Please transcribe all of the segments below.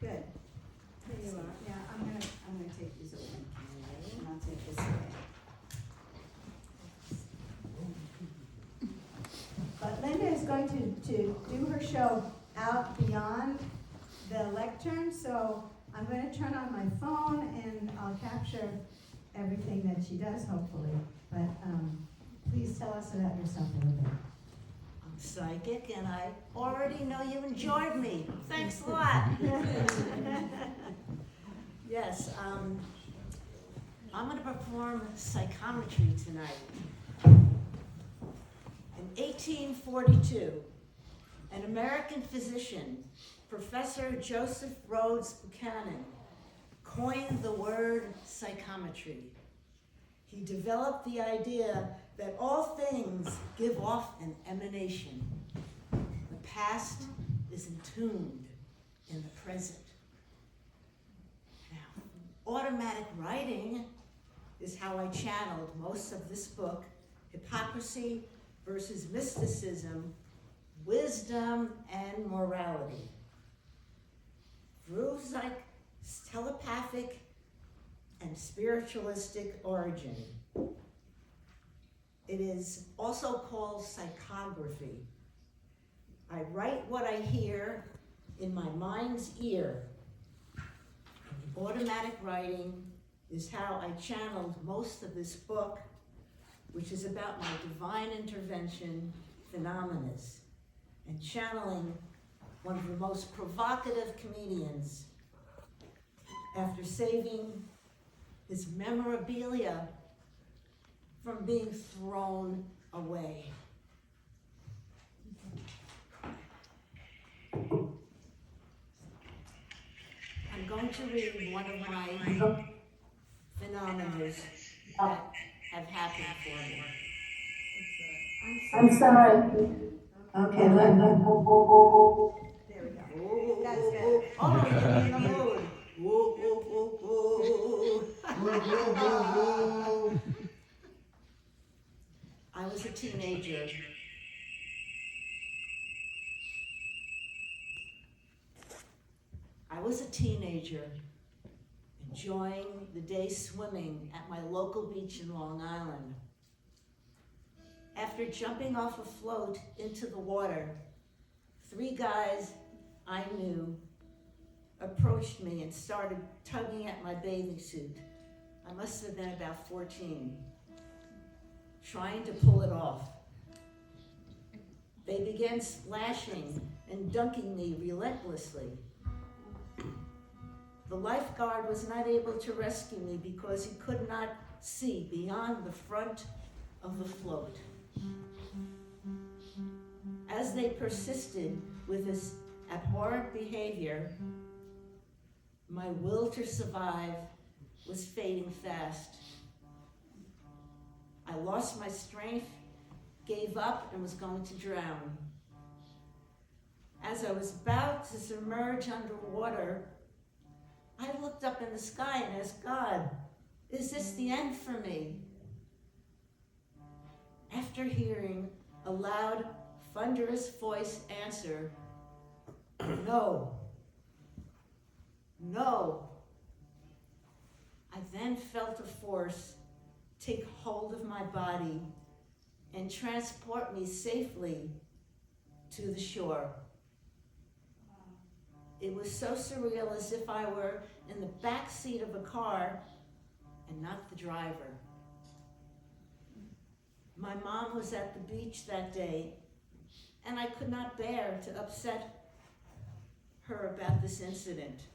Good. Here you are. Yeah, I'm gonna take these away. And I'll take this away. But Linda is going to do her show out beyond the lectern, so I'm going to turn on my phone and I'll capture everything that she does, hopefully. But please tell us about yourself a little bit. I'm psychic, and I already know you enjoyed me. Thanks a lot. Yes, I'm going to perform psychometry tonight. In 1842, an American physician, Professor Joseph Rhodes Buchanan, coined the word psychometry. He developed the idea that all things give off an emanation. The past is entombed in the present. Now, automatic writing is how I channeled most of this book, Hypocrisy versus Mysticism, Wisdom and Morality. Through telepathic and spiritualistic origin. It is also called psychography. I write what I hear in my mind's ear. Automatic writing is how I channeled most of this book, which is about my divine intervention phenomena, and channeling one of the most provocative comedians after saving his memorabilia from being thrown away. I'm going to read one of my phenomena that have happened for me. I'm sorry. Okay, there we go. That's better. Oh, you're in the mood. Whoa, whoa, whoa, whoa. I was a teenager. Enjoying the day swimming at my local beach in Long Island. After jumping off a float into the water, 3 guys I knew approached me and started tugging at my bathing suit. I must have been about 14, trying to pull it off. They began splashing and dunking me relentlessly. The lifeguard was not able to rescue me because he could not see beyond the front of the float. As they persisted with this abhorrent behavior, my will to survive was fading fast. I lost my strength, gave up, and was going to drown. As I was about to submerge underwater, I looked up in the sky and asked God, "Is this the end for me?" After hearing a loud, thunderous voice answer, "No, no." I then felt a force take hold of my body and transport me safely to the shore. It was so surreal, as if I were in the back seat of a car and not the driver. My mom was at the beach that day, and I could not bear to upset her about this incident.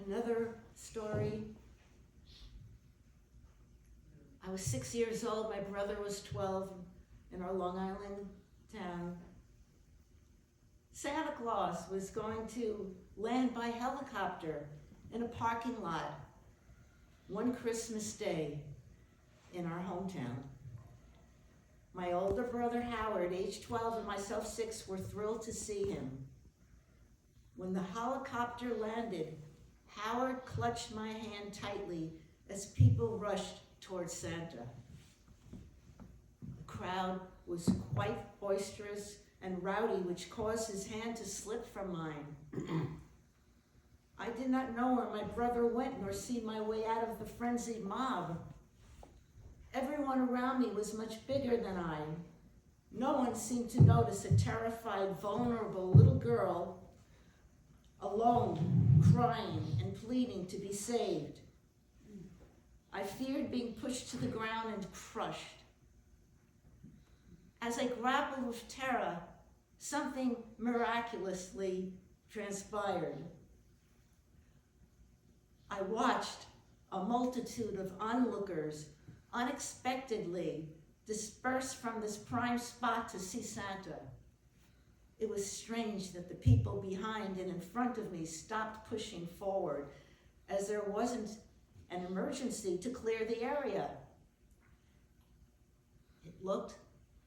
Another story. I was 6 years old, my brother was 12, in our Long Island town. Santa Claus was going to land by helicopter in a parking lot one Christmas Day in our hometown. My older brother Howard, age 12, and myself 6, were thrilled to see him. When the helicopter landed, Howard clutched my hand tightly as people rushed towards Santa. The crowd was quite boisterous and rowdy, which caused his hand to slip from mine. I did not know where my brother went, nor see my way out of the frenzied mob. Everyone around me was much bigger than I. No one seemed to notice a terrified, vulnerable little girl alone, crying and pleading to be saved. I feared being pushed to the ground and crushed. As I grappled with terror, something miraculously transpired. I watched a multitude of onlookers unexpectedly disperse from this prime spot to see Santa. It was strange that the people behind and in front of me stopped pushing forward, as there wasn't an emergency to clear the area. It looked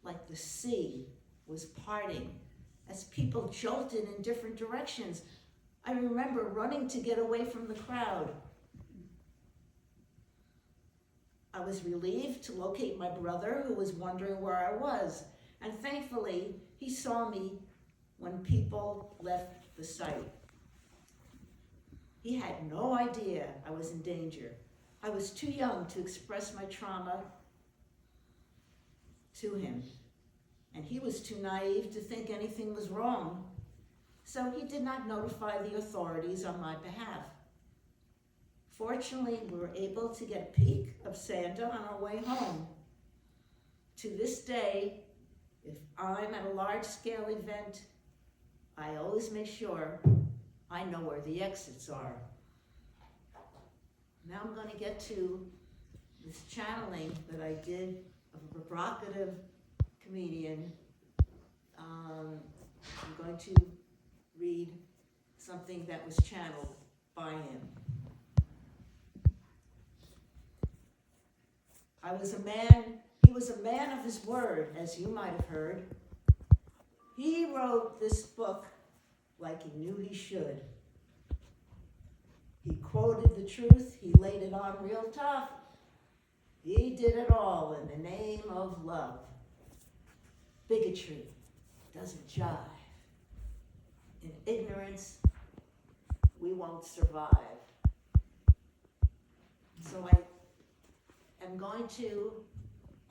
like the sea was parting as people jolted in different directions. I remember running to get away from the crowd. I was relieved to locate my brother, who was wondering where I was, and thankfully he saw me when people left the site. He had no idea I was in danger. I was too young to express my trauma to him, and he was too naive to think anything was wrong, so he did not notify the authorities on my behalf. Fortunately, we were able to get a peek of Santa on our way home. To this day, if I'm at a large-scale event, I always make sure I know where the exits are. Now I'm going to get to this channeling that I did of a provocative comedian. I'm going to read something that was channeled by him. He was a man of his word, as you might have heard. He wrote this book like he knew he should. He quoted the truth, he laid it on real tough. He did it all in the name of love. Bigotry doesn't jive. In ignorance, we won't survive. So I am going to